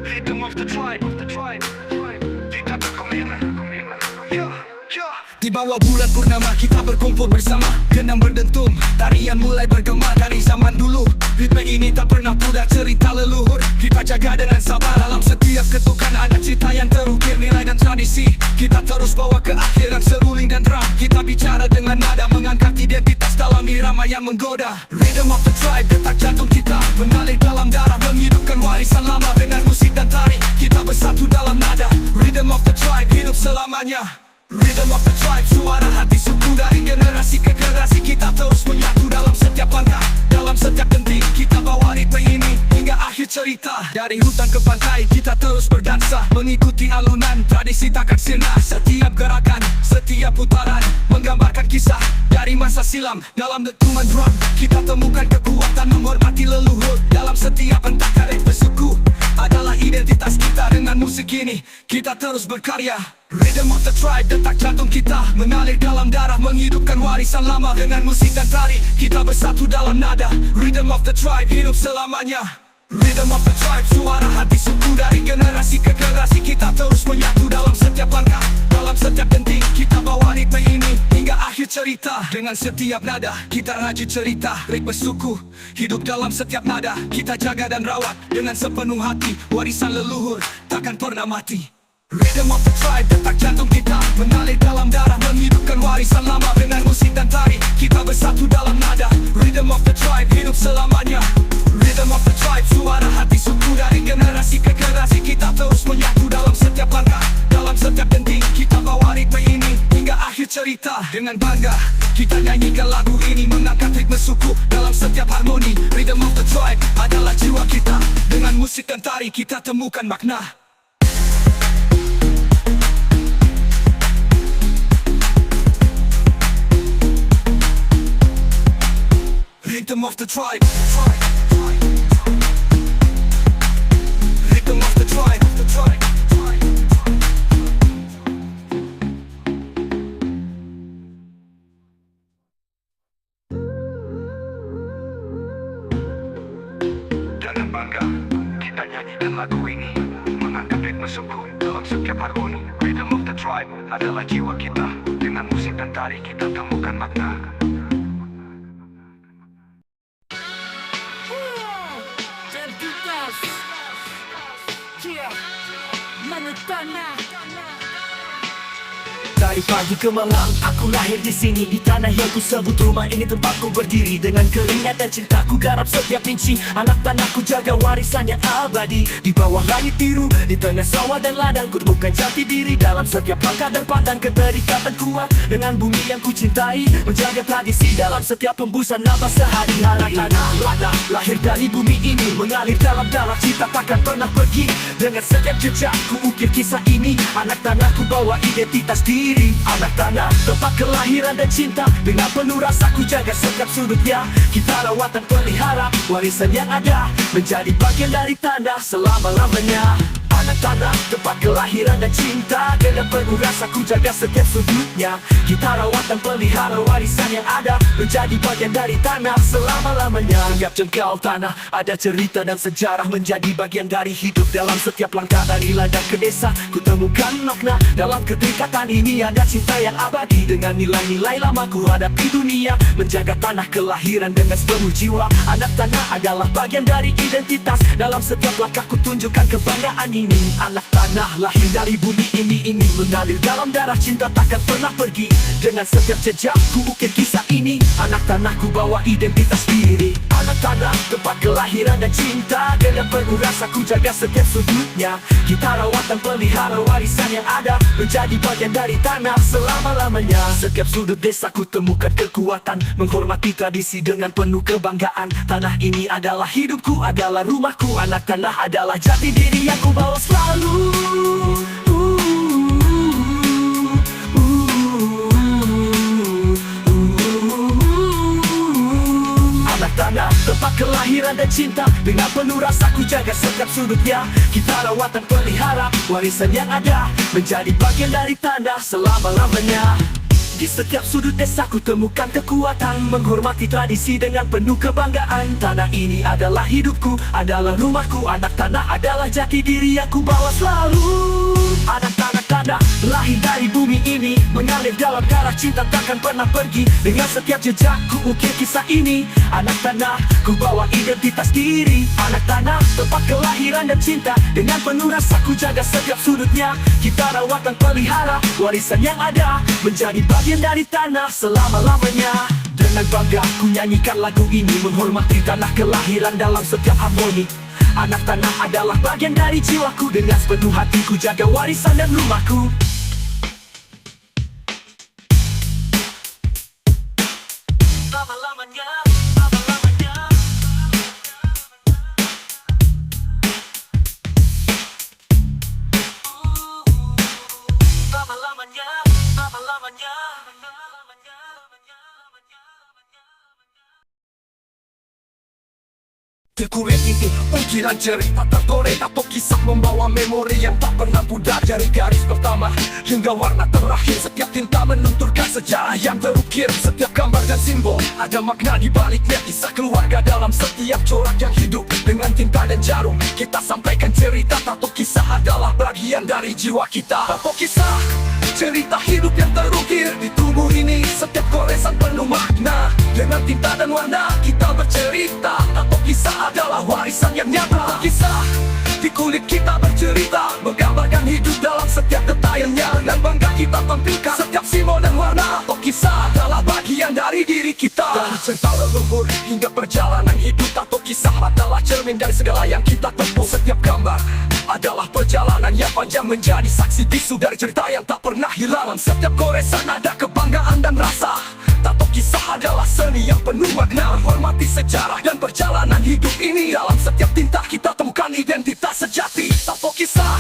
Rhythm of the tribe. Kita bergembira. Di bawah bulan purnama kita berkumpul bersama, genang berdentum, tarian mulai bergema dari zaman dulu. Ritme ini tak pernah pudar, cerita leluhur kita jaga dengan sabar. Dalam setiap ketukan ada cerita yang terukir, nilai dan tradisi kita terus bawa ke akhiran. Seruling dan drum kita bicara dengan nada, mengangkat identitas dalam irama yang menggoda. Rhythm of the tribe, detak jantung kita mengalir dalam darah, menghidupkan warisan lama dengan musik dan tari. Kita bersatu dalam nada. Rhythm of the tribe, hidup selamanya. Rhythm of the tribe, suara hati suku dari generasi ke generasi. Kita terus menyatu dalam setiap langkah, dalam setiap denting. Kita bawa ritme ini hingga akhir cerita. Dari hutan ke pantai kita terus berdansa, mengikuti alunan tradisi takkan sirna. Setiap gerakan, setiap putaran menggambarkan kisah dari masa silam. Dalam dentuman drum kita temukan kekuatan, menghormati leluhur. Dalam setiap hentakan ritme suku adalah identitas kita. Dengan musik ini kita terus berkarya. Rhythm of the tribe, detak jantung kita mengalir dalam darah, menghidupkan warisan lama dengan musik dan tari. Kita bersatu dalam nada. Rhythm of the tribe, hidup selamanya. Rhythm of the tribe, suara hati suku dari generasi ke generasi. Kita terus menyatu dalam setiap langkah, dalam setiap denting. Kita bawa ritme ini hingga akhir cerita. Dengan setiap nada kita rajut cerita. Ritme suku hidup dalam setiap nada. Kita jaga dan rawat dengan sepenuh hati. Warisan leluhur takkan pernah mati. Rhythm of the tribe, detak jantung kita mengalir dalam darah, menghidupkan warisan lama dengan musik dan tari. Kita bersatu dalam nada. Rhythm of the tribe, hidup selamanya. Rhythm of the tribe, suara hati suku dari generasi ke generasi. Kita terus menyatu dalam setiap langkah, dalam setiap denting. Kita bawa ritme ini hingga akhir cerita. Dengan bangga kita nyanyikan lagu ini, mengangkat ritme suku dalam setiap harmoni. Rhythm of the tribe adalah jiwa kita. Dengan musik dan tari kita temukan makna. Rhythm of the tribe. Rhythm of the tribe. Dengan bangga kita nyanyikan lagu ini, mengangkat ritme suku dalam setiap harmoni. Rhythm of the tribe adalah jiwa kita. Dengan musik dan tari kita temukan makna. Dari pagi ke malam aku lahir di sini, di tanah yang ku sebut rumah ini tempatku berdiri. Dengan keringat dan cintaku garap setiap inci. Anak tanahku jaga warisan yang abadi. Di bawah langit biru, di tengah sawah dan ladang, ku temukan jati diri. Dalam setiap langkah dan pandang keterikatan kuat dengan bumi yang ku cintai. Menjaga tradisi dalam setiap hembusan nafas sehari-hari. Tanah lahir dari bumi ini, mengalir dalam darah. Cinta takkan pernah pergi. Dengan setiap jejak ku ukir kisah ini. Anak tanahku bawa identitas diri. Anak tanah, tempat kelahiran dan cinta. Dengan penuh rasa ku jaga setiap sudutnya. Kita rawat dan pelihara warisan yang ada, menjadi bagian dari tanah selama-lamanya. Anak tanah, tempat kelahiran dan cinta. Dengan penuh rasa ku jaga setiap sudutnya. Kita rawat dan pelihara warisan yang ada, menjadi bagian dari tanah selama-lamanya. Setiap jengkal tanah ada cerita dan sejarah, menjadi bagian dari hidup. Dalam setiap langkah dari ladang ke desa, ku temukan makna. Dalam keterikatan ini ada cinta yang abadi. Dengan nilai-nilai lama ku hadapi dunia, menjaga tanah kelahiran dengan sepenuh jiwa. Anak tanah adalah bagian dari identitas. Dalam setiap langkah ku tunjukkan kebanggaan ini. Anak tanah lahir dari bumi ini mengalir dalam darah. Cinta takkan pernah pergi. Dengan setiap jejak ku ukir kisah ini. Anak tanah ku bawa identitas diri. Anak tanah, tempat kelahiran dan cinta. Dengan penuh rasa ku jaga setiap sudutnya. Kita rawat dan pelihara warisan yang ada, menjadi bagian dari tanah selama-lamanya. Setiap sudut desa ku temukan kekuatan, menghormati tradisi dengan penuh kebanggaan. Tanah ini adalah hidupku, adalah rumahku. Anak tanah adalah jati diri yang ku bawa selalu. Anak tanah, tempat kelahiran dan cinta. Dengan penuh rasa ku jaga setiap sudutnya. Kita rawat dan pelihara warisan yang ada, menjadi bagian dari tanah selama-lamanya. Di setiap sudut desaku temukan kekuatan, menghormati tradisi dengan penuh kebanggaan. Tanah ini adalah hidupku, adalah rumahku. Anak tanah adalah jati diri aku bawa selalu. Anak tanah lahir dari bumi ini, mengalir dalam darah cinta takkan pernah pergi. Dengan setiap jejakku ukir kisah ini. Anak tanah, ku bawa identitas diri. Anak tanah, tempat kelahiran dan cinta. Dengan penuh rasa ku jaga setiap sudutnya. Kita rawat dan pelihara warisan yang ada, menjadi bagian dari tanah selama-lamanya. Dengan bangga ku nyanyikan lagu ini, menghormati tanah kelahiran dalam setiap harmoni. Anak tanah adalah bagian dari jiwaku, dengan sepenuh hatiku jaga warisan dan rumahku. Lama-lamanya, lama-lamanya. Lama-lamanya, lama-lamanya. Terkuret ini ukiran cerita tertoreh atau kisah membawa memori yang tak pernah pudar. Dari garis pertama hingga warna terakhir, setiap tinta menunturkan sejarah yang terukir. Setiap gambar dan simbol ada makna di baliknya. Kisah keluarga dalam setiap corak yang hidup. Dengan tinta dan jarum kita sampaikan cerita. Tato kisah adalah bagian dari jiwa kita. Tato kisah, cerita hidup yang terukir di tubuh ini. Setiap goresan penuh makna. Dengan tinta dan warna kita bercerita. Tato kisah adalah warisan yang nyata. Tato kisah di kulit kita bercerita, menggambarkan hidup dalam setiap detailnya. Dan bangga kita tampilkan setiap simbol dan warna. Tato kisah adalah bagian dari diri kita. Dari cerita leluhur hingga perjalanan hidup, tato kisah adalah cermin dari segala yang kita tempuh. Setiap gambar adalah perjalanan yang panjang, menjadi saksi bisu dari cerita yang tak pernah hilang. Dalam setiap goresan ada kebanggaan dan rasa. Tato kisah adalah seni yang penuh makna, menghormati sejarah dan perjalanan hidup ini. Dalam setiap tinta kita temukan identitas sejati. Tato kisah,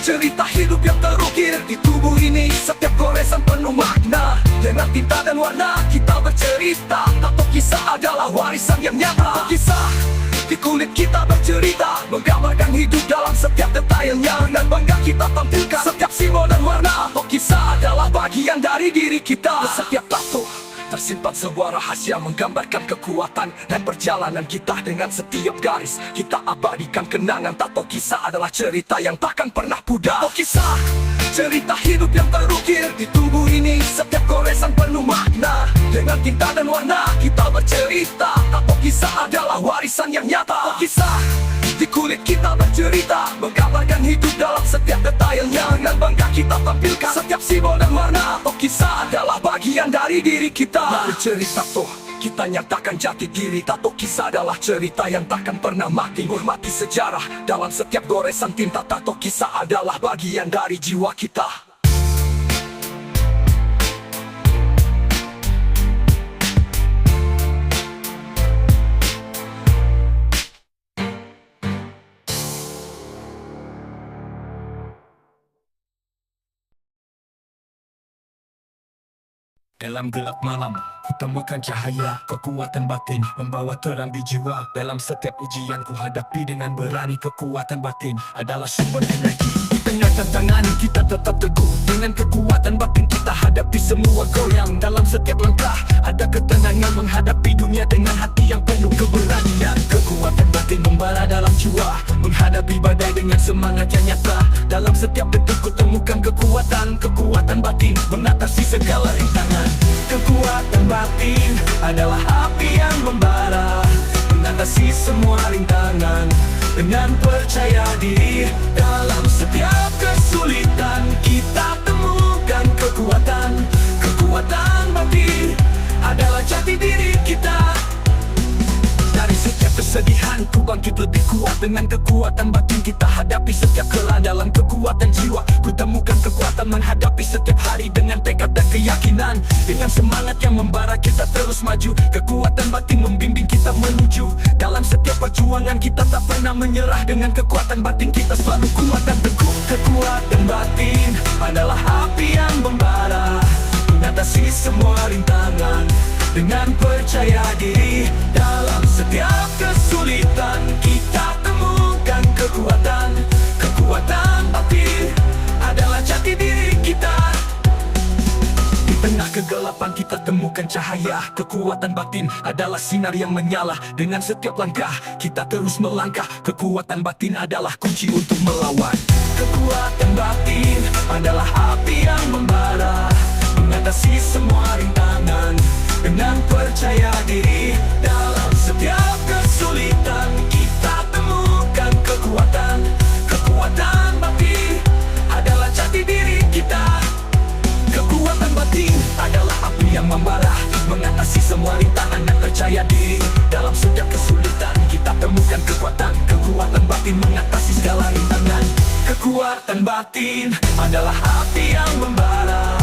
cerita hidup yang terukir di tubuh ini. Setiap goresan penuh makna. Dengan tinta dan warna kita bercerita. Tato kisah adalah warisan yang nyata. Tato kisah di kulit kita bercerita, menggambarkan hidup dalam setiap detailnya. Dan bangga kita tampilkan setiap simbol dan warna. Tato kisah adalah bagian dari diri kita. Setiap tato tersimpan sebuah rahasia, menggambarkan kekuatan dan perjalanan kita. Dengan setiap garis kita abadikan kenangan. Tato kisah adalah cerita yang takkan pernah pudar. Tato kisah, cerita hidup yang terukir di tubuh ini. Setiap goresan penuh makna. Dengan tinta dan warna kita bercerita. Tato kisah adalah warisan yang nyata. Tato kisah di kulit kita bercerita, menggambarkan hidup dalam setiap detailnya. Dan bangga kita tampilkan setiap simbol dan warna. Tato kisah adalah bagian dari diri kita. Dari cerita tato kita nyatakan jati diri. Tato kisah adalah cerita yang takkan pernah mati, hormati sejarah dalam setiap goresan tinta. Tato kisah adalah bagian dari jiwa kita. Dalam gelap malam, kutemukan cahaya, kekuatan batin membawa terang di jiwa. Dalam setiap ujian ku hadapi dengan berani. Kekuatan batin adalah sumber energi. Di tengah tantangan kita tetap teguh. Dengan kekuatan batin kita hadapi semua goyang. Dalam setiap langkah ada ketenangan, menghadapi dunia dengan hati yang penuh keberanian. Kekuatan batin membara dalam jiwa, menghadapi badai dengan semangat yang nyata. Dalam setiap detik ku temukan kekuatan batin mengatasi segala rintangan. Kekuatan batin adalah api yang membara, mengatasi semua rintangan. Dengan percaya diri dalam setiap kesulitan kita temukan kekuatan batin adalah jati diri kita. Dari setiap kesedihan ku bangkit lebih kuat. Dengan kekuatan batin kita hadapi setiap kelah. Dalam kekuatan jiwa ku temukan kekuatan menghadapi setiap hari. Dengan tekad dan keyakinan, dengan semangat yang membara kita terus maju. Kekuatan batin membimbing kita menuju. Dalam setiap perjuangan kita tak pernah menyerah. Dengan kekuatan batin kita selalu kuat dan teguh. Kekuatan batin adalah api yang membara, mengatasi semua rintangan. Dengan percaya diri dalam setiap kesulitan kita temukan kekuatan batin adalah jati diri kita. Di tengah kegelapan kita temukan cahaya. Kekuatan batin adalah sinar yang menyala. Dengan setiap langkah kita terus melangkah. Kekuatan batin adalah kunci untuk melawan. Kekuatan batin adalah api yang membara, mengatasi semua rintangan. Dengan percaya diri dalam setiap kesulitan, kita temukan kekuatan. Kekuatan batin adalah jati diri kita. Kekuatan batin adalah api yang membara, mengatasi semua rintangan dan percaya diri. Dalam setiap kesulitan kita temukan kekuatan. Kekuatan batin mengatasi segala rintangan. Kekuatan batin adalah api yang membara,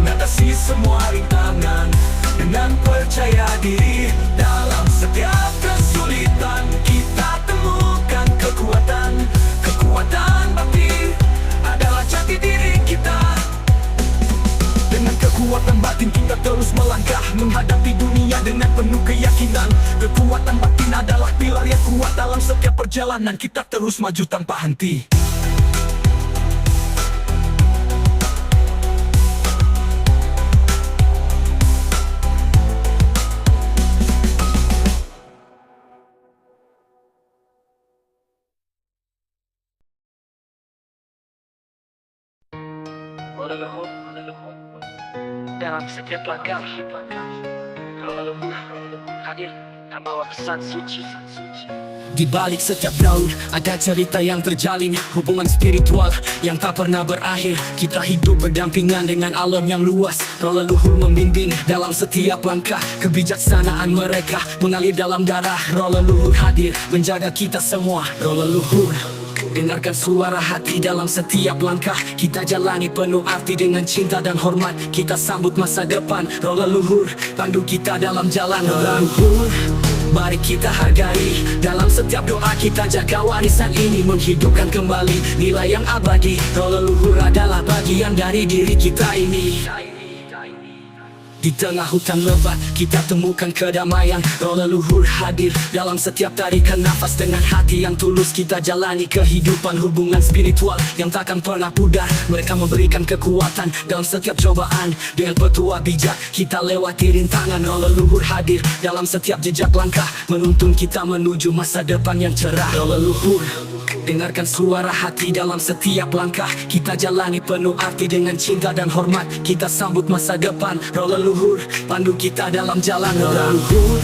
mengatasi semua rintangan. Dengan percaya diri dalam setiap kesulitan, kita temukan kekuatan. Kekuatan batin adalah jati diri kita. Dengan kekuatan batin kita terus melangkah, menghadapi dunia dengan penuh keyakinan. Kekuatan batin adalah pilar yang kuat dalam setiap perjalanan. Kita terus maju tanpa henti. Dalam setiap langkah hadir membawa pesan suci. Di balik setiap daun ada cerita yang terjalin, hubungan spiritual yang tak pernah berakhir. Kita hidup berdampingan dengan alam yang luas. Roh leluhur membimbing dalam setiap langkah. Kebijaksanaan mereka mengalir dalam darah. Roh leluhur hadir menjaga kita semua. Roh leluhur, dengarkan suara hati dalam setiap langkah. Kita jalani penuh arti dengan cinta dan hormat. Kita sambut masa depan. Roh leluhur pandu kita dalam jalan. Roh leluhur, mari kita hargai. Dalam setiap doa kita jaga warisan ini, menghidupkan kembali nilai yang abadi. Roh leluhur adalah bagian dari diri kita ini. Di tengah hutan lebat kita temukan kedamaian. Roh leluhur hadir dalam setiap tarikan nafas. Dengan hati yang tulus kita jalani kehidupan. Hubungan spiritual yang takkan pernah pudar. Mereka memberikan kekuatan dalam setiap cobaan. Dengan petua bijak kita lewati rintangan. Roh leluhur hadir dalam setiap jejak langkah, menuntun kita menuju masa depan yang cerah. Roh leluhur, dengarkan suara hati dalam setiap langkah. Kita jalani penuh arti dengan cinta dan hormat. Kita sambut masa depan. Roh leluhur pandu kita dalam jalan. Roh leluhur,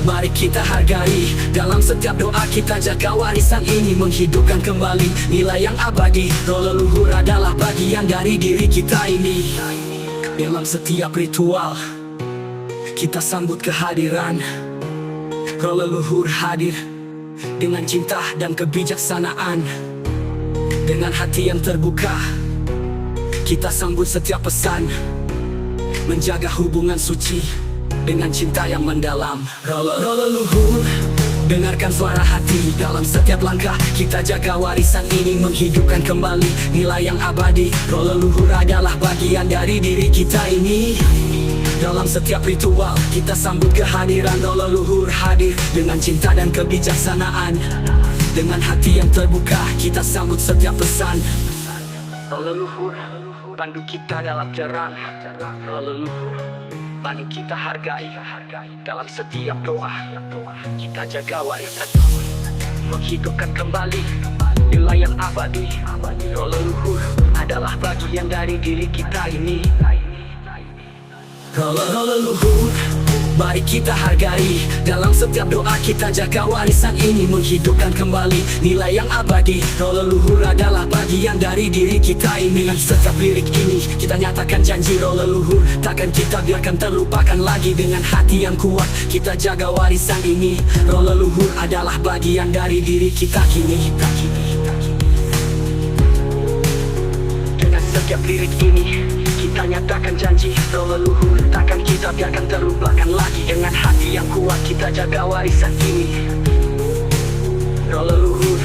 mari kita hargai. Dalam setiap doa kita jaga warisan ini, menghidupkan kembali nilai yang abadi. Roh leluhur adalah bagian dari diri kita ini. Dalam setiap ritual kita sambut kehadiran. Roh leluhur hadir dengan cinta dan kebijaksanaan. Dengan hati yang terbuka kita sambut setiap pesan, menjaga hubungan suci dengan cinta yang mendalam. Roh leluhur, dengarkan suara hati dalam setiap langkah. Kita jaga warisan ini, menghidupkan kembali nilai yang abadi. Roh leluhur adalah bagian dari diri kita ini. Dalam setiap ritual kita sambut kehadiran. Roh leluhur hadir dengan cinta dan kebijaksanaan. Dengan hati yang terbuka kita sambut setiap pesan. Roh leluhur pandu kita dalam terang. Roh leluhur pandu kita hargai. Dalam setiap doa kita jaga warisan, menghidupkan kembali nilai yang abadi. Roh leluhur adalah bagian dari diri kita ini. Roh leluhur, mari kita hargai. Dalam setiap doa kita jaga warisan ini, menghidupkan kembali nilai yang abadi. Roh leluhur adalah bagian dari diri kita ini. Dengan setiap lirik ini kita nyatakan janji. Roh leluhur takkan kita biarkan terlupakan lagi. Dengan hati yang kuat kita jaga warisan ini. Roh leluhur adalah bagian dari diri kita kini. Dengan setiap lirik ini kita nyatakan janji. Roh leluhur takkan kita biarkan terlupakan lagi. Dengan hati yang kuat kita jaga warisan ini. Roh leluhur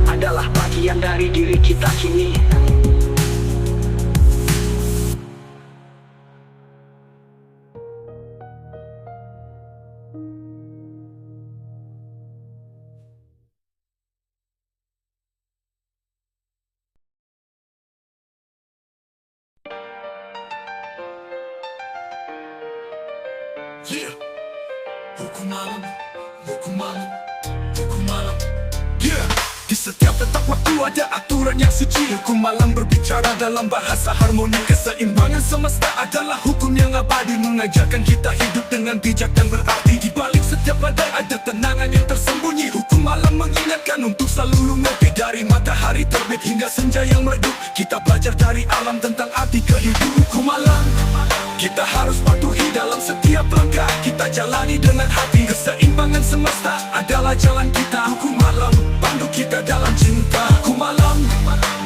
adalah bagian dari diri kita kini. malam, hukum malam, hukum malam. Yeah. Di setiap letak waktu ada aturan yang suci. Hukum malam berbicara dalam bahasa harmoni. Keseimbangan semesta adalah hukum yang abadi, mengajarkan kita hidup dengan bijak dan berarti. Di balik setiap badai ada tenangan yang tersembunyi. Hukum malam mengingatkan untuk selalu mengerti. Dari matahari terbit hingga senja yang meredup, kita belajar dari alam tentang arti kehidupan. Hukum malam kita harus patuhi dalam setiap langkah kita jalani dengan hati. Keseimbangan semesta adalah jalan kita. Hukum malam pandu kita dalam cinta. Hukum malam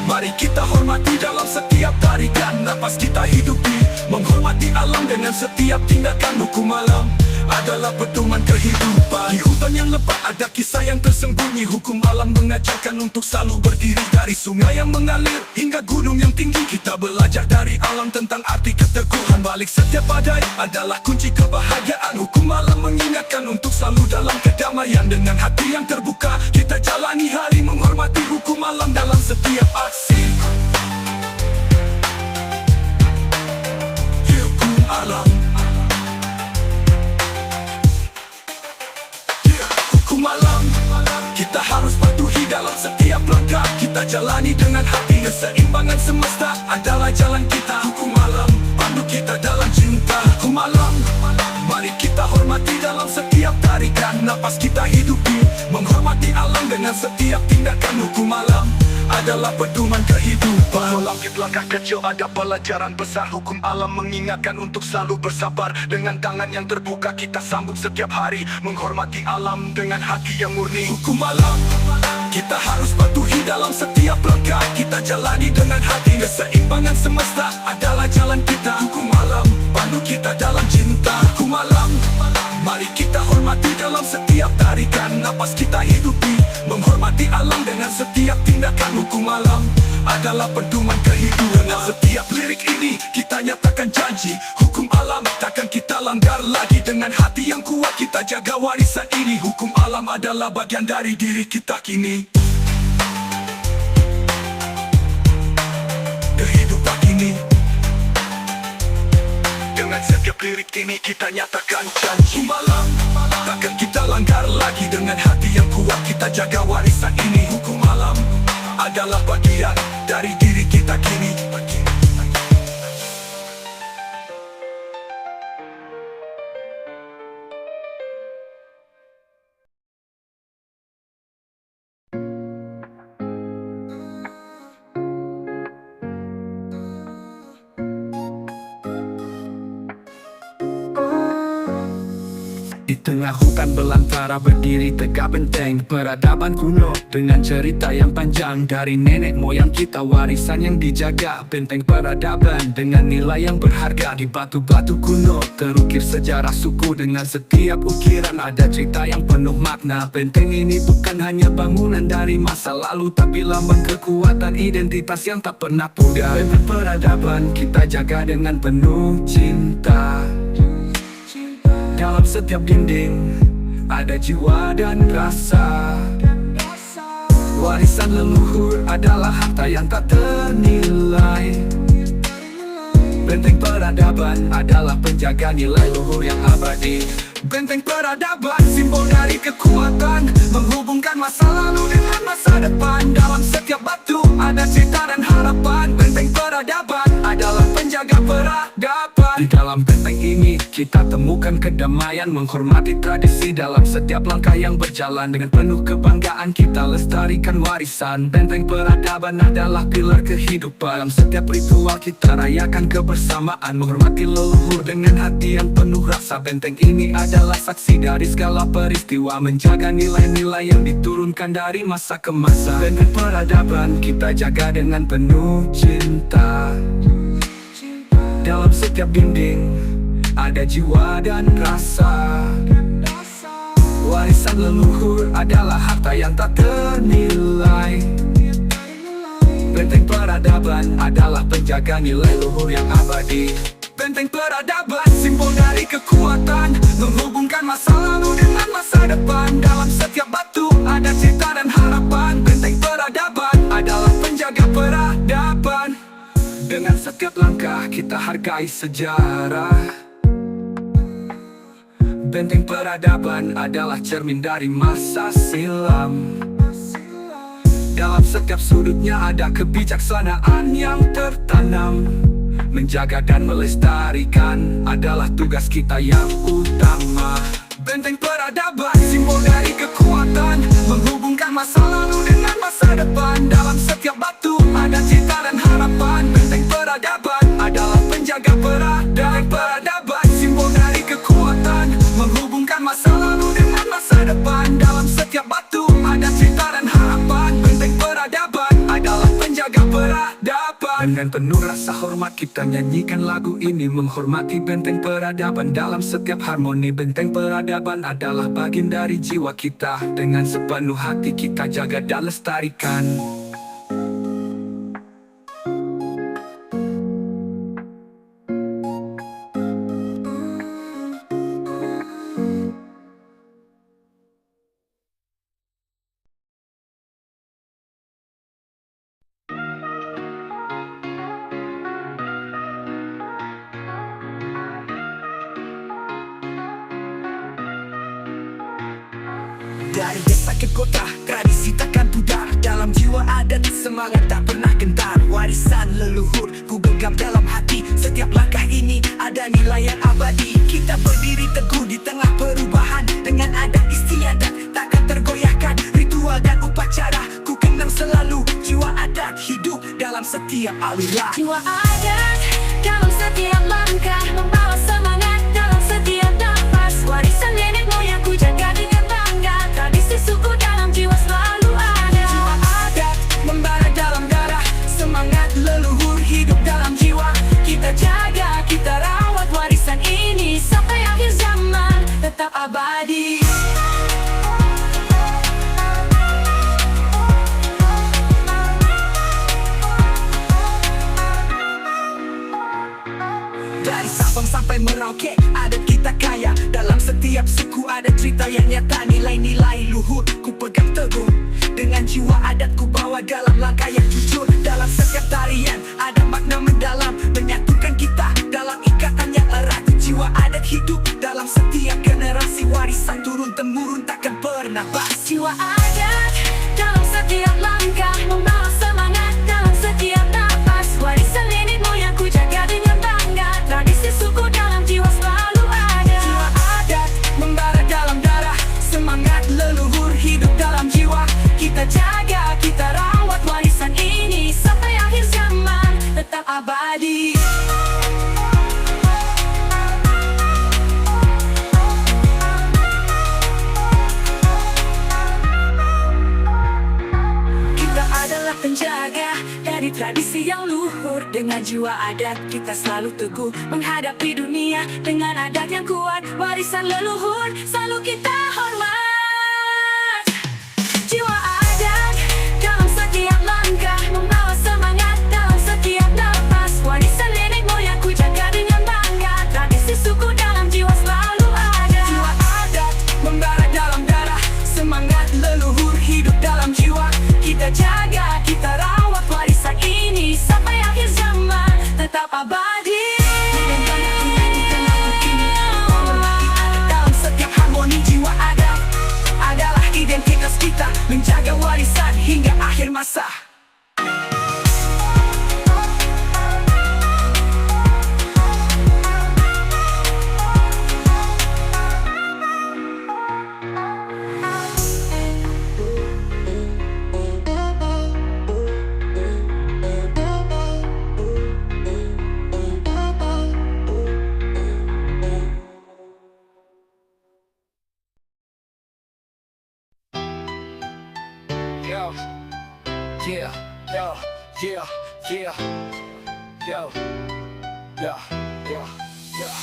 mari kita hormati dalam setiap tarikan napas kita hidupi, menghormati alam dengan setiap tindakan. Hukum malam adalah pedoman kehidupan. Di hutan yang lebat ada kisah yang tersembunyi. Hukum alam mengajarkan untuk selalu berdiri. Dari sungai yang mengalir hingga gunung yang tinggi, kita belajar dari alam tentang arti keteguhan. Balik setiap badai adalah kunci kebahagiaan. Hukum alam mengingatkan untuk selalu dalam kedamaian. Dengan hati yang terbuka kita jalani hari, menghormati hukum alam dalam setiap aksi. Hukum alam, hukum malam kita harus patuhi dalam setiap langkah kita jalani dengan hati. Keseimbangan semesta adalah jalan kita. Hukum malam pandu kita dalam cinta. Hukum malam mari kita hormati dalam setiap tarikan napas kita hidupi, menghormati alam dengan setiap tindakan. Hukum malam adalah pedoman kehidupan. Langkah langkah kecil ada pelajaran besar. Hukum alam mengingatkan untuk selalu bersabar. Dengan tangan yang terbuka kita sambut setiap hari, menghormati alam dengan hati yang murni. Hukum alam kita harus patuhi dalam setiap langkah kita jalani dengan hati. Keseimbangan semesta adalah jalan kita. Hukum alam pandu kita dalam cinta. Hukum alam mari kita hormati dalam setiap tarikan napas kita hidupi, menghormati alam dengan setiap tindakan. Hukum alam adalah pedoman kehidupan. Dengan setiap lirik ini kita nyatakan janji, hukum alam takkan kita langgar lagi. Dengan hati yang kuat kita jaga warisan ini. Hukum alam adalah bagian dari diri kita kini. Kehidupan kini. Dengan setiap lirik ini kita nyatakan janji, hukum alam takkan kita langgar lagi. Dengan hati yang kuat kita jaga warisan ini. Hukum alam adalah bagian dari diri kita kini. Di tengah hutan belantara berdiri tegak benteng peradaban kuno, dengan cerita yang panjang dari nenek moyang kita, warisan yang dijaga. Benteng peradaban dengan nilai yang berharga. Di batu-batu kuno terukir sejarah suku, dengan setiap ukiran ada cerita yang penuh makna. Benteng ini bukan hanya bangunan dari masa lalu, tapi lambang kekuatan identitas yang tak pernah pudar. Benteng peradaban kita jaga dengan penuh cinta. Dalam setiap dinding ada jiwa dan rasa. Warisan leluhur adalah harta yang tak ternilai. Benteng peradaban adalah penjaga nilai luhur yang abadi. Benteng peradaban simbol dari kekuatan, menghubungkan masa lalu dengan masa depan. Dalam setiap batu ada cerita dan harapan. Benteng peradaban adalah penjaga peradaban. Di dalam benteng ini kita temukan kedamaian, menghormati tradisi. Dalam setiap langkah yang berjalan dengan penuh kebanggaan kita lestarikan warisan. Benteng peradaban adalah pilar kehidupan. Dalam setiap ritual kita rayakan kebersamaan, menghormati leluhur dengan hati yang penuh rasa. Benteng ini adalah saksi dari segala peristiwa, menjaga nilai-nilai yang diturunkan dari masa ke masa. Benteng peradaban kita jaga dengan penuh cinta. Dalam setiap dinding ada jiwa dan rasa. Warisan leluhur adalah harta yang tak ternilai. Benteng peradaban adalah penjaga nilai luhur yang abadi. Benteng peradaban simbol dari kekuatan, menghubungkan masa lalu dengan masa depan. Dalam setiap batu ada cerita dan harapan. Benteng peradaban adalah penjaga peradaban. Dengan setiap langkah kita hargai sejarah. Benteng peradaban adalah cermin dari masa silam. Dalam setiap sudutnya ada kebijaksanaan yang tertanam. Menjaga dan melestarikan adalah tugas kita yang utama. Benteng peradaban, simbol dari kekuatan, menghubungkan masa lalu dengan masa depan. Dalam setiap batu ada cita dan harapan. Benteng peradaban adalah penjaga peradaban, simbol dari kekuatan, menghubungkan masa lalu dengan masa depan. Dalam setiap batu ada cita dan harapan. Benteng peradaban adalah penjaga peradaban. Dengan penuh rasa hormat kita nyanyikan lagu ini, menghormati benteng peradaban dalam setiap harmoni. Benteng peradaban adalah bagian dari jiwa kita. Dengan sepenuh hati kita jaga dan lestarikan. Dari desa ke kota, tradisi takkan pudar. Dalam jiwa adat, semangat tak pernah gentar. Warisan leluhur, ku genggam dalam hati. Setiap langkah ini ada nilai yang abadi. Kita berdiri teguh di tengah perubahan. Dengan adat istiadat, takkan tergoyahkan. Ritual dan upacara, ku kenang selalu. Jiwa adat hidup dalam setiap aliran. Jiwa adat dalam setiap langkah, membawa semangat dalam setiap nafas. Warisan nenek moyangku jaga dengan bangga. Tradisi suku dalam jiwa selalu ada. Jiwa adat membara dalam darah, semangat leluhur hidup dalam jiwa. Kita jaga, kita rawat warisan ini sampai akhir zaman tetap abadi. Dari Sabang sampai Merauke, adat kita kaya. Dalam setiap suku ada cerita yang nyata. Nilai-nilai luhur ku pegang teguh. Dengan jiwa adat ku bawa dalam langkah yang jujur. Dalam setiap tarian ada makna mendalam, menyatukan kita dalam ikatan yang erat. Jiwa adat hidup dalam setiap generasi. Warisan turun-temurun takkan pernah basi. Jiwa adat dalam setiap langkah, membawa semangat dalam setiap nafas. Warisan nenek moyangku jaga dengan bangga. Tradisi suku dalam jiwa selalu ada. Jiwa adat membara dalam darah, semangat leluhur hidup dalam jiwa. Kita jaga, kita rawat warisan ini sampai akhir zaman tetap abadi. Kita adalah penjaga dari tradisi yang luhur. Dengan jiwa adat kita selalu teguh menghadapi dunia. Dengan adat yang kuat, warisan leluhur selalu kita hormat. Jiwa adat dalam setiap langkah, membawa semangat dalam setiap nafas. Warisan nenek moyangku jaga dengan bangga. Tradisi suku dalam jiwa selalu ada. Jiwa adat membara dalam darah, semangat leluhur hidup dalam jiwa. Kita jaga, kita rawat warisan ini sampai akhir zaman tetap abadi. Dalam setiap harmoni, jiwa adat adalah identitas kita, menjaga warisan hingga akhir masa. Yo, yeah, yo, yeah, yeah, yo, yeah, yeah, yeah.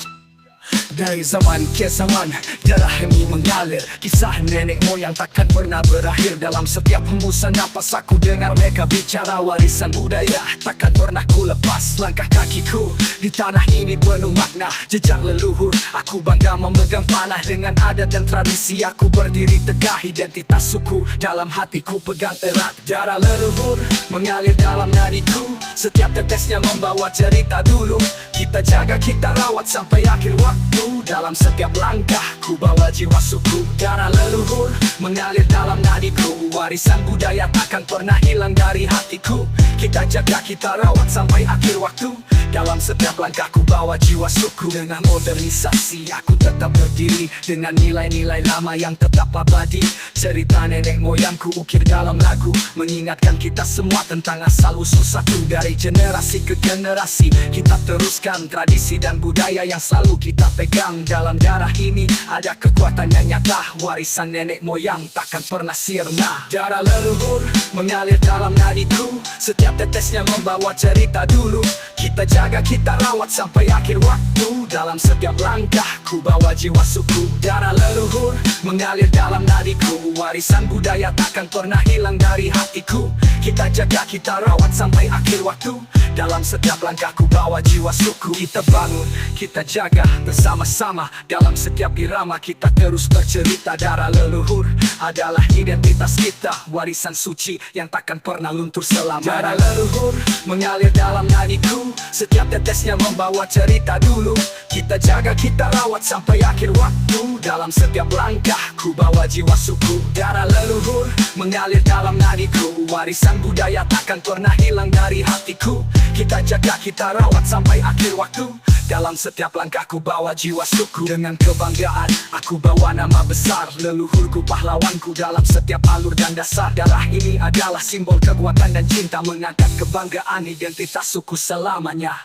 Dari zaman ke zaman, darah ini mengalir. Kisah nenek moyang takkan pernah berakhir. Dalam setiap hembusan napas aku dengar mereka bicara. Warisan budaya takkan pernah ku lepas. Langkah kakiku di tanah ini penuh makna. Jejak leluhur, aku bangga memegang panah. Dengan adat dan tradisi aku berdiri tegak. Identitas suku dalam hatiku pegang erat. Darah leluhur mengalir dalam nadiku. Setiap tetesnya membawa cerita dulu. Kita jaga, kita rawat sampai akhir waktu. waktu. Dalam setiap langkah ku bawa jiwa suku. Darah leluhur mengalir dalam nadiku. Warisan budaya takkan pernah hilang dari hatiku. Kita jaga, kita rawat sampai akhir waktu. Dalam setiap langkah ku bawa jiwa suku. Dengan modernisasi aku tetap berdiri, dengan nilai-nilai lama yang tetap abadi. Cerita nenek moyangku ukir dalam lagu, mengingatkan kita semua tentang asal-usul satu. Dari generasi ke generasi kita teruskan tradisi dan budaya yang selalu kita pegang. Dalam darah ini ada kekuatan yang nyata. Warisan nenek moyang takkan pernah sirna. Darah leluhur mengalir dalam nadiku. Setiap tetesnya membawa cerita dulu. Kita jaga, kita rawat sampai akhir waktu. Dalam setiap langkah ku bawa jiwa suku. Darah leluhur mengalir dalam nadiku. Warisan budaya takkan pernah hilang dari hatiku. Kita jaga, kita rawat sampai akhir waktu. Dalam setiap langkah ku bawa jiwa suku. Kita bangun, kita jaga bersama-sama. Dalam setiap irama kita terus bercerita. Darah leluhur adalah identitas kita. Warisan suci yang takkan pernah luntur selamanya. Darah leluhur mengalir dalam nadiku. Setiap tetesnya membawa cerita dulu. Kita jaga, kita rawat sampai akhir waktu. Dalam setiap langkah ku bawa jiwa suku. Darah leluhur mengalir dalam nadiku. Warisan budaya takkan pernah hilang dari hatiku. Kita jaga, kita rawat sampai akhir waktu. Dalam setiap langkah ku bawa jiwa suku. Dengan kebanggaan aku bawa nama besar leluhurku, pahlawanku dalam setiap alur dan dasar. Darah ini adalah simbol kekuatan dan cinta, mengangkat kebanggaan identitas suku selamanya.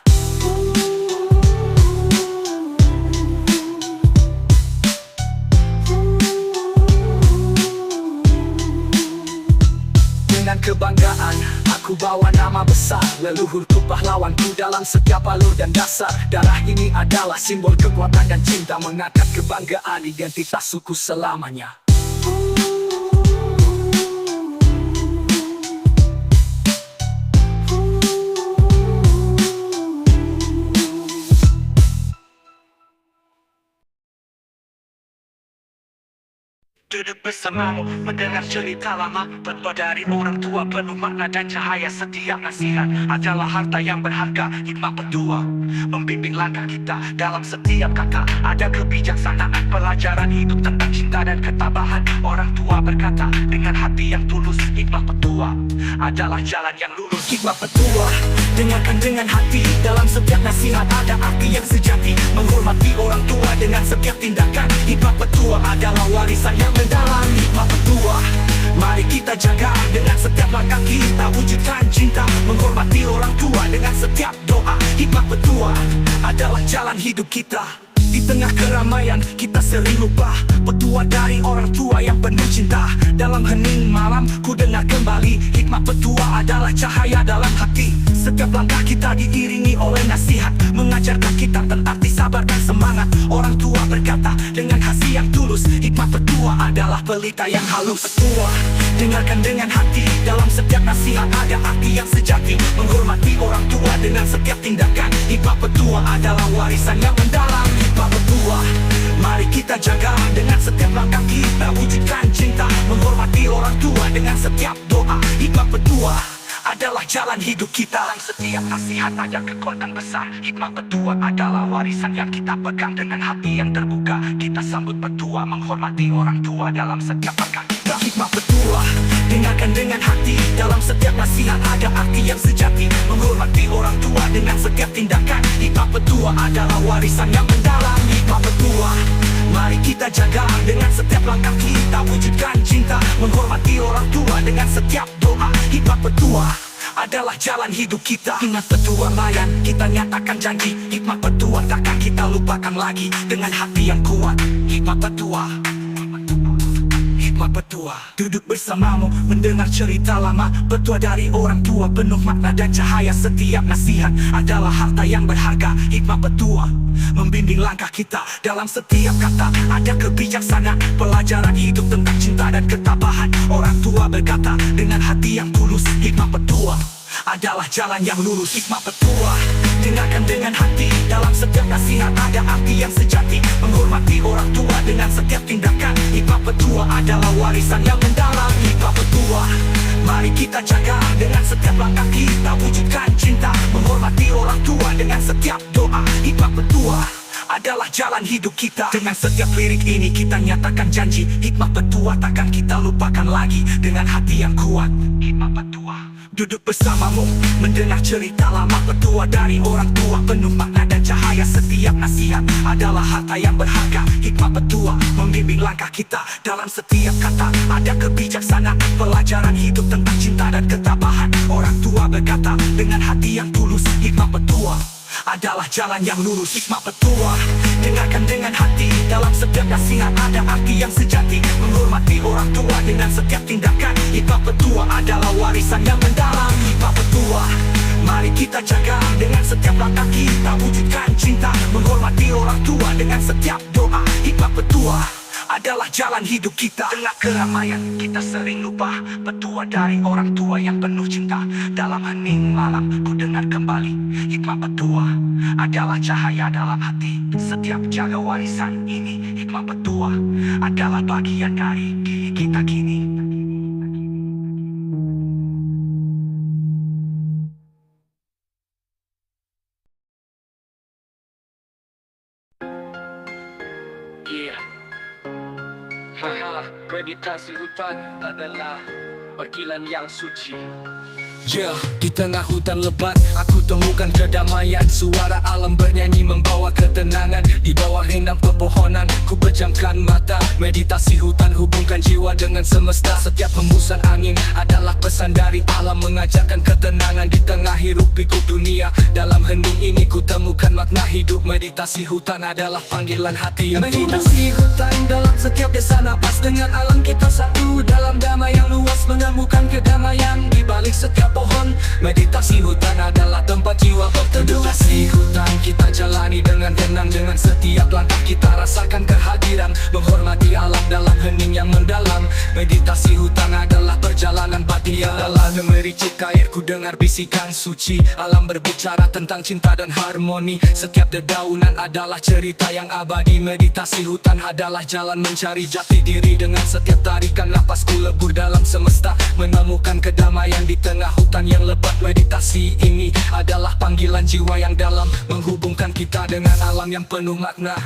Dengan kebanggaan aku bawa nama besar leluhurku, pahlawanku dalam setiap alur dan dasar. Darah ini adalah simbol kekuatan dan cinta, mengangkat kebanggaan identitas suku selamanya. Duduk bersamamu, mendengar cerita lama, petua dari orang tua penuh makna dan cahaya. Setiap nasihat adalah harta yang berharga. Hikmah petua membimbing langkah kita. Dalam setiap kata ada kebijaksanaan, pelajaran hidup tentang cinta dan ketabahan. Orang tua berkata dengan hati yang tulus. Hikmah petua adalah jalan yang lurus. Hikmah petua dengarkan dengan hati. Dalam setiap nasihat ada arti yang sejati. Menghormati orang tua dengan setiap tindakan. Hikmah petua adalah warisan yang mendalam. Hikmah petua mari kita jaga, dengan setiap langkah kita wujudkan cinta. Menghormati orang tua dengan setiap doa. Hikmah petua adalah jalan hidup kita. Di tengah keramaian kita sering lupa petua dari orang tua yang penuh cinta. Dalam hening malam ku dengar kembali. Hikmah petua adalah cahaya dalam hati. Setiap langkah kita diiringi oleh nasihat, mengajarkan kita tentang arti sabar dan semangat. Orang tua berkata dengan hati yang tulus. Hikmah petua adalah pelita yang halus. Petua dengarkan dengan hati. Dalam setiap nasihat ada arti yang sejati. Menghormati orang tua dengan setiap tindakan. Hikmah petua adalah warisan yang mendalam. Hikmah petua mari kita jaga, dengan setiap langkah kita wujudkan cinta. Menghormati orang tua dengan setiap doa. Hikmah petua adalah jalan hidup kita. Dalam setiap nasihat ada kekuatan besar. Hikmah petua adalah warisan yang kita pegang. Dengan hati yang terbuka kita sambut petua. Menghormati orang tua dalam setiap langkah kita. Hikmah petua dengarkan dengan hati. Dalam setiap nasihat ada arti yang sejati. Menghormati orang tua dengan setiap tindakan. Hikmah petua adalah warisan yang mendalam. Hikmah petua mari kita jaga, dengan setiap langkah kita wujudkan cinta. Menghormati orang tua dengan setiap doa. Hikmah petua adalah jalan hidup kita. Ingat petua layan, kita nyatakan janji. Hikmah petua takkan kita lupakan lagi. Dengan hati yang kuat, hikmah petua. Hikmah petua duduk bersamamu, mendengar cerita lama. Petua dari orang tua penuh makna dan cahaya. Setiap nasihat adalah harta yang berharga. Hikmah petua membimbing langkah kita. Dalam setiap kata ada kebijaksanaan, pelajaran hidup tentang cinta dan ketabahan. Orang tua berkata dengan hati yang tulus. Hikmah petua adalah jalan yang lurus. Hikmah petua dengarkan dengan hati. Dalam setiap nasihat ada arti yang sejati. Menghormati orang tua dengan setiap tindakan. Hikmah petua adalah warisan yang mendalam. Hikmah petua mari kita jaga, dengan setiap langkah kita wujudkan cinta. Menghormati orang tua dengan setiap doa. Hikmah petua adalah jalan hidup kita. Dengan setiap lirik ini kita nyatakan janji, hikmah petua takkan kita lupakan lagi. Dengan hati yang kuat, hikmah petua duduk bersamamu, mendengar cerita lama petua dari orang tua. Penuh makna dan cahaya, setiap nasihat adalah harta yang berharga. Hikmah petua membimbing langkah kita, dalam setiap kata ada kebijaksanaan. Pelajaran hidup tentang cinta dan ketabahan. Orang tua berkata dengan hati yang tulus, hikmah petua adalah jalan yang lurus. Hikmah petua dengarkan dengan hati, dalam setiap nasihat ada arti yang sejati. Menghormati orang tua dengan setiap tindakan. Hikmah petua adalah warisan yang mendalam. Hikmah petua mari kita jaga, dengan setiap langkah kita wujudkan cinta. Menghormati orang tua dengan setiap doa. Hikmah petua adalah jalan hidup kita. Tengah keramaian kita sering lupa petua dari orang tua yang penuh cinta. Dalam hening malam ku dengar kembali, hikmah petua adalah cahaya dalam hati. Setiap jaga warisan ini, hikmah petua adalah bagian dari diri kita kini. Meditasi hutan adalah panggilan yang suci. Di tengah hutan lebat aku temukan kedamaian. Suara alam bernyanyi membawa ketenangan. Di bawah rindang pepohonan ku pejamkan mata. Meditasi hutan hubungkan jiwa dengan semesta. Setiap hembusan angin adalah pesan dari alam, mengajarkan ketenangan di tengah hiruk pikuk dunia. Dalam hening ini ku temukan makna hidup. Meditasi hutan adalah panggilan hati yang tulus. Meditasi hutan dalam setiap desa napas. Dengan alam kita satu dalam damai yang luas, menemukan kedamaian di balik setiap pohon. Meditasi hutan adalah tempat jiwa berteduh. Meditasi hutan kita jalani dengan tenang. Dengan setiap langkah kita rasakan kehadiran. Menghormati alam dalam hening yang mendalam. Meditasi hutan adalah perjalanan batin yang dalam. Mericik air ku dengar bisikan suci. Alam berbicara tentang cinta dan harmoni. Setiap dedaunan adalah cerita yang abadi. Meditasi hutan adalah jalan mencari jati diri. Dengan setiap tarikan napas ku lebur dalam semesta, menemukan kedamaian di tengah hutan yang lebat. Meditasi ini adalah panggilan jiwa yang dalam, menghubungkan kita dengan alam yang penuh makna.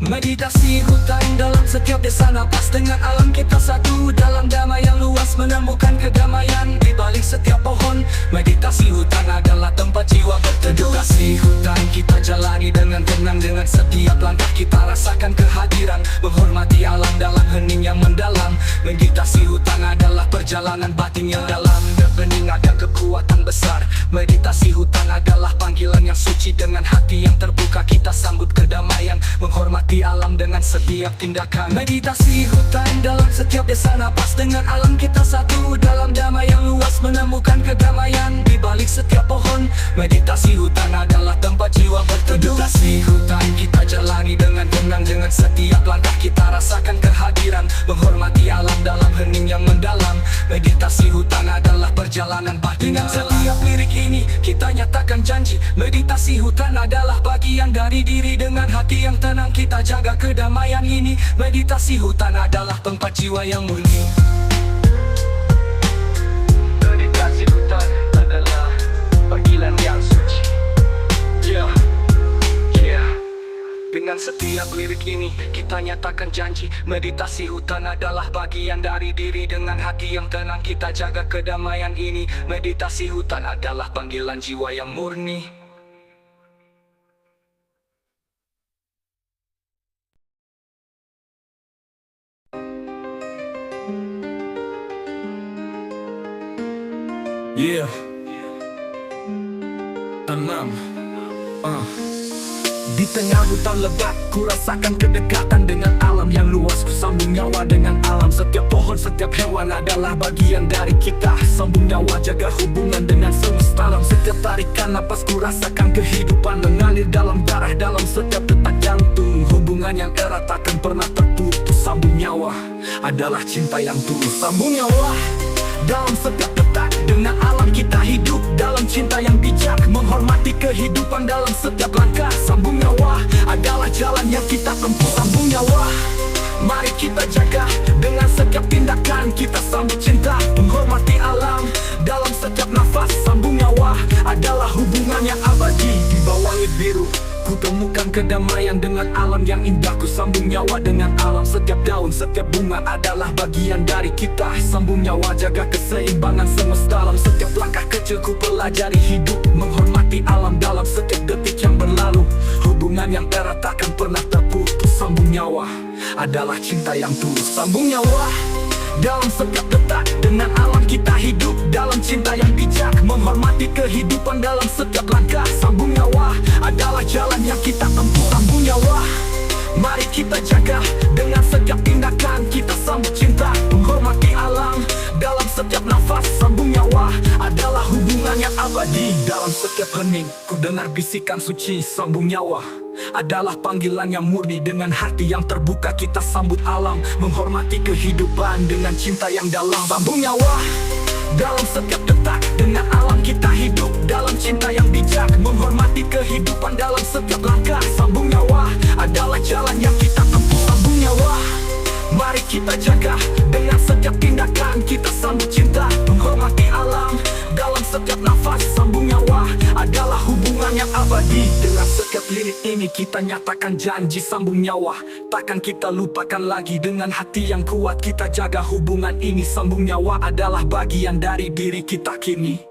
Meditasi hutan dalam setiap desa napas. Dengan alam kita satu dalam damai yang luas, menemukan kedamaian di balik setiap pohon. Meditasi hutan adalah tempat jiwa berteduh. Meditasi hutan kita jalani dengan tenang. Dengan setiap langkah kita rasakan kehadiran. Menghormati alam dalam hening yang mendalam. Meditasi hutan adalah perjalanan batin yang dalam. Berbening ada kekuatan besar. Meditasi hutan adalah panggilan yang suci. Dengan hati yang terbuka kita sambut kedamaian. Menghormati alam dengan setiap tindakan. Meditasi hutan dalam setiap desa napas. Dengan alam kita satu dalam damai yang luas, menemukan kedamaian di balik setiap pohon. Meditasi hutan adalah tempat jiwa berteduh. Meditasi hutan kita jalani dengan tenang. Dengan setiap langkah kita rasakan kehadiran. Menghormati alam dalam hening yang mendalam. Meditasi hutan adalah perjalanan batin. Dengan setiap lirik ini kita nyatakan janji. Meditasi hutan adalah bagian dari diri. Dengan hati yang tenang kita jaga kedamaian ini. Meditasi hutan adalah tempat jiwa yang murni. Meditasi hutan adalah panggilan yang suci. Dengan setiap lirik ini kita nyatakan janji. Meditasi hutan adalah bagian dari diri. Dengan hati yang tenang kita jaga kedamaian ini. Meditasi hutan adalah panggilan jiwa yang murni. Di tengah hutan lebat, ku rasakan kedekatan dengan alam yang luas. Ku sambung nyawa dengan alam. Setiap pohon, setiap hewan adalah bagian dari kita. Sambung nyawa, jaga hubungan dengan semesta. Dalam setiap tarikan napas, ku rasakan kehidupan mengalir dalam darah. Dalam setiap detak jantung, hubungan yang erat takkan pernah terputus. Sambung nyawa adalah cinta yang tulus. Sambung nyawa dalam setiap detak. Dengan alam kita hidup dalam cinta yang bijak. Menghormati kehidupan dalam setiap langkah. Sambung nyawa adalah jalan yang kita tempuh. Sambung nyawa mari kita jaga. Dengan setiap tindakan kita sambut cinta. Menghormati alam dalam setiap nafas. Sambung nyawa adalah hubungan yang abadi. Di bawah langit biru ku temukan kedamaian dengan alam yang indah. Ku sambung nyawa dengan alam. Setiap daun, setiap bunga adalah bagian dari kita. Sambung nyawa, jaga keseimbangan semesta alam. Setiap langkah kecil ku pelajari hidup, menghormati alam dalam setiap detik yang berlalu. Hubungan yang erat takkan pernah terputus. Sambung nyawa adalah cinta yang tulus. Sambung nyawa dalam setiap detak, dengan alam kita hidup dalam cinta yang bijak, menghormati kehidupan dalam setiap langkah. Sambung nyawa adalah jalan yang kita tempuh. Sambung nyawa, mari kita jaga dengan setiap tindakan. Kita sambut cinta, menghormati alam dalam setiap nafas. Sambung nyawa adalah hubungan yang abadi dalam setiap hening. Ku dengar bisikan suci. Sambung nyawa adalah panggilan yang murni. Dengan hati yang terbuka kita sambut alam, menghormati kehidupan dengan cinta yang dalam. Sambung nyawa dalam setiap detak, dengan alam kita hidup dalam cinta yang bijak, menghormati kehidupan dalam setiap langkah. Sambung nyawa adalah jalan yang kita tempuh. Sambung nyawa, mari kita jaga dengan setiap tindakan. Kita sambut cinta, menghormati alam dalam setiap nafas. Sambung nyawa adalah hubungan yang abadi. Dengan setiap lirik ini kita nyatakan janji. Sambung nyawa takkan kita lupakan lagi. Dengan hati yang kuat kita jaga hubungan ini. Sambung nyawa adalah bagian dari diri kita kini.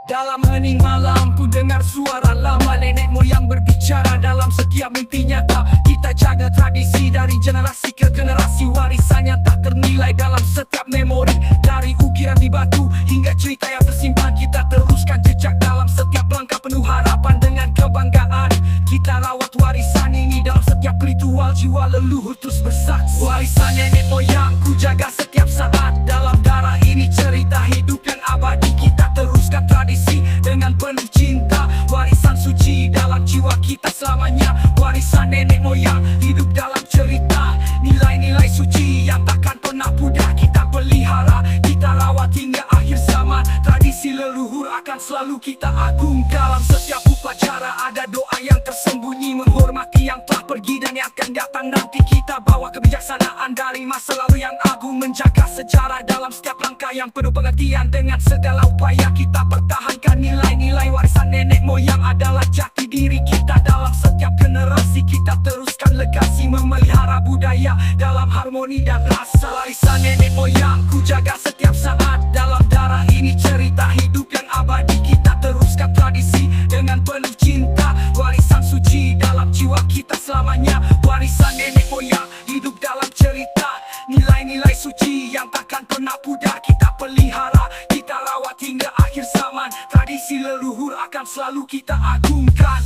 Dalam hening malam ku dengar suara lama nenek moyang berbicara. Dalam setiap mimpi nyata kita jaga tradisi dari generasi ke generasi. Warisan yang tak ternilai dalam setiap memori. Dari ukiran di batu hingga cerita yang tersimpan, kita teruskan jejak dalam setiap langkah. Penuh harapan dengan kebanggaan kita rawat warisan ini. Dalam setiap ritual jiwa leluhur terus bersaksi. Warisan nenek moyang ku jaga setiap saat. Dalam darah ini cerita hidup yang abadi. Kita teruskan tradisi dengan penuh cinta. Warisan suci dalam jiwa kita selamanya. Warisan nenek moyang hidup dalam cerita. Nilai-nilai suci yang takkan pernah pudar kita pelihara, kita rawat hingga akhir zaman. Tradisi leluhur akan selalu kita agung. Dalam setiap upacara ada doa yang tersembunyi, menghormati yang telah pergi dan yang akan datang nanti. Kita bawa kebijaksanaan dari masa lalu yang agung, menjaga sejarah dalam setiap langkah yang penuh pengertian. Dengan segala upaya kita pertahankan nilai-nilai. Warisan nenek moyang adalah jati diri kita. Dalam setiap generasi kita teruskan legasi, memelihara budaya dalam harmoni dan rasa. Warisan nenek moyang ku jaga setiap saat. Dalam darah ini cerita hidup yang abadi. Kita teruskan tradisi dengan penuh cinta. Warisan suci dalam jiwa kita selamanya. Warisan nenek moyang hidup dalam cerita. Nilai-nilai suci yang takkan pernah pudar kita pelihara, kita rawat hingga akhir zaman. Tradisi leluhur akan selalu kita agungkan.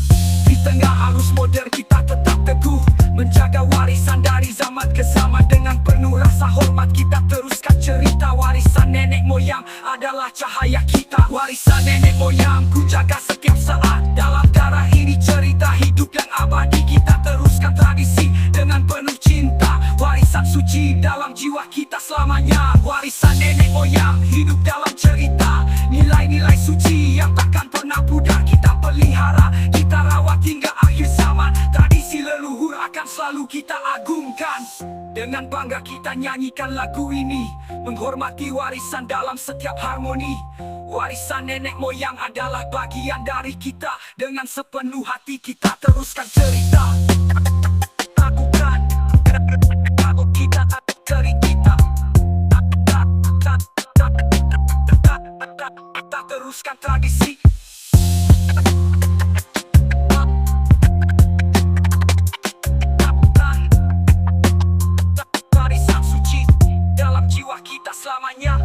Di tengah arus modern kita tetap teguh, menjaga warisan dari zaman ke zaman. Dengan penuh rasa hormat kita teruskan cerita. Warisan nenek moyang adalah cahaya kita. Warisan nenek moyang ku jaga setiap saat. Dalam darah ini cerita hidup yang abadi. Kita teruskan tradisi dengan penuh cinta. Warisan suci dalam jiwa kita selamanya. Warisan nenek moyang hidup dalam cerita. Nilai-nilai suci yang takkan pernah pudar kita pelihara, kita rawat hingga akhir zaman. Tradisi leluhur akan selalu kita agungkan. Dengan bangga kita nyanyikan lagu ini, menghormati warisan dalam setiap harmoni. Warisan nenek moyang adalah bagian dari kita. Dengan sepenuh hati kita teruskan cerita. Lakukan kita cerita. Kita teruskan tradisi. Warisan suci dalam jiwa kita selamanya.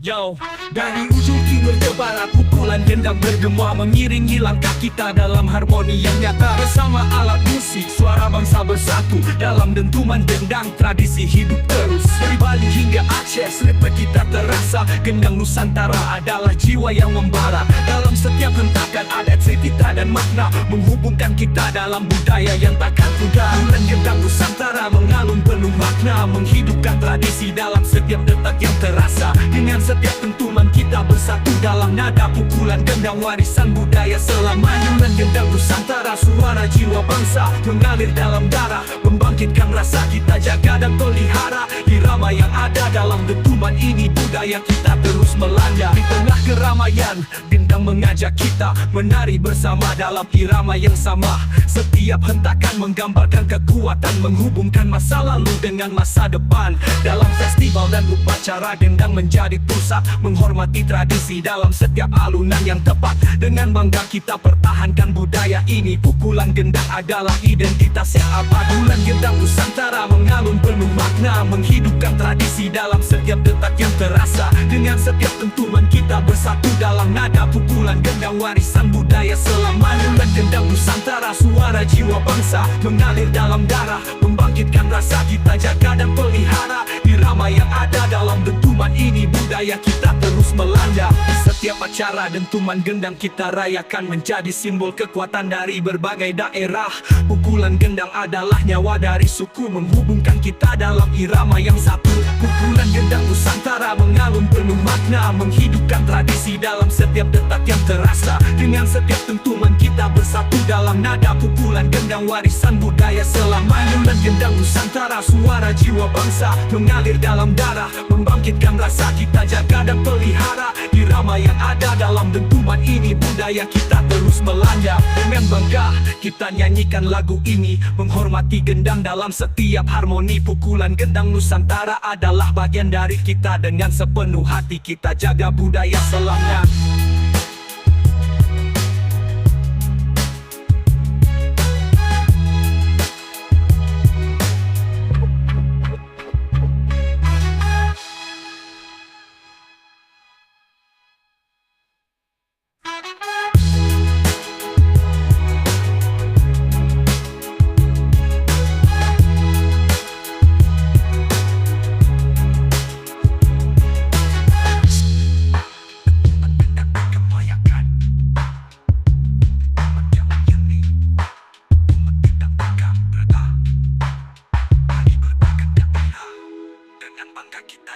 Yo, dari ujung timur ke barat, pukulan gendang bergema mengiringi langkah kita dalam harmoni yang nyata. Bersama alat musik, suara bangsa bersatu dalam dentuman gendang, tradisi hidup terus. Dari Bali hingga Aceh, ritme kita terasa. Gendang Nusantara adalah jiwa yang membara. Dalam setiap hentakan ada cerita dan makna, menghubungkan kita dalam budaya yang takkan pudar. Bulan gendang Nusantara mengalun penuh makna, menghidupkan tradisi dalam setiap detak yang terasa. Dengan setiap dentuman kita bersatu dalam nada pukulan gendang, warisan budaya selamanya. Bulan gendang Nusantara, suara jiwa bangsa mengalir dalam darah, membangkitkan rasa kita jaga dan pelihara. Irama yang ada dalam dentuman ini, budaya kita terus melanda. Di tengah keramaian, gendang mengajak kita menari bersama dalam irama yang sama. Setiap hentakan menggambarkan kekuatan, menghubungkan masa lalu dengan masa depan. Dalam festival dan upacara, gendang menjadi pusat, menghormati tradisi dalam setiap alunan yang tepat. Dengan bangga kita pertahankan budaya ini, pukulan gendang adalah identitas yang abadi. Bulan gendang Nusantara mengalun penuh makna, menghidupkan tradisi dalam setiap detak yang terasa. Dengan setiap dentuman kita bersatu dalam nada pukulan gendang, warisan budaya selamanya. Bulan gendang Nusantara, suara jiwa bangsa mengalir dalam darah, membangkitkan rasa kita jaga dan pelihara. Irama yang ada dalam dentuman ini, budaya kita terus melanda. Di setiap acara dentuman gendang kita rayakan, menjadi simbol kekuatan dari berbagai daerah. Pukulan gendang adalah nyawa dari suku, menghubungkan kita dalam irama yang satu. Pukulan gendang Nusantara mengalun penuh makna, menghidupkan tradisi dalam setiap detak yang terasa. Dengan setiap dentuman kita bersatu dalam nada pukulan gendang, warisan budaya selamanya. Bulan gendang Nusantara, suara jiwa bangsa mengalir dalam darah, membangkitkan rasa kita jaga dan pelihara. Irama yang ada dalam dentuman ini, budaya kita terus melanda. Dengan bangga kita nyanyikan lagu ini, menghormati gendang dalam setiap harmoni. Pukulan gendang Nusantara adalah bagian dari kita, dengan sepenuh hati kita jaga budaya selamanya.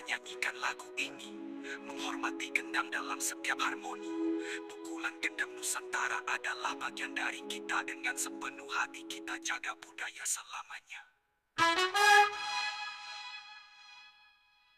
Nyanyikan lagu ini, menghormati gendang dalam setiap harmoni. Pukulan gendang Nusantara adalah bagian dari kita, dengan sepenuh hati kita jaga budaya selamanya.